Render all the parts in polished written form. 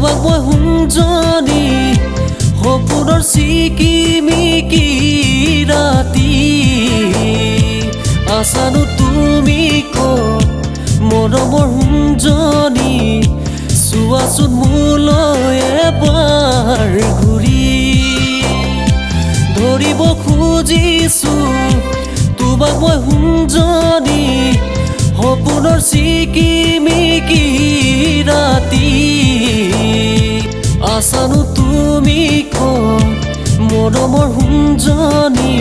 তোমাক মই শুঞ্জনি সপোনৰ চিকিমিকি ৰাতি আছানো তুমি ক'ত মৰমৰ শুঞ্জনি চোৱাচোন মোলৈ এবাৰ ঘূৰি ধৰিব খুজিছো তোমাক মই শুঞ্জনি সপোনৰ চিকিমিকি ৰাতি আছানো তুমি ক'ত মৰমৰ শুঞ্জনি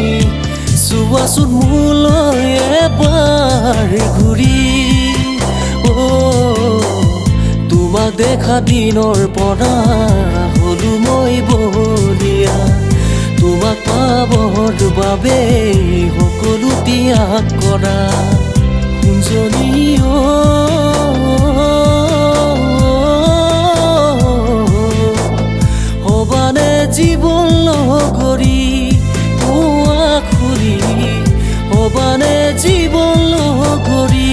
চোৱাচোন মোলৈ এবাৰ ঘূৰি তোমাক দেখা দিনৰ পৰা হলো মই বলিয়া তোমাক পাবৰ বাবে সকলো ত্যাগ কৰা শুঞ্জনি হবানে জীৱন লগৰী খুৰি হবানে জীৱন লগৰী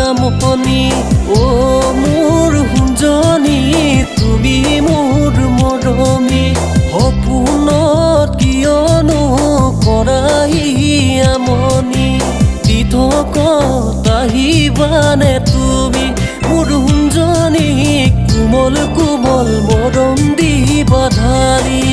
আমনি মোৰ শুঞ্জনি তুমি মোৰ মৰমী সপোনত কিয়নো কৰাহি আমনি তিথকত আহিবানে তুমি মোৰ শুঞ্জনি কোমল কোমল মৰম দিবা ধাৰি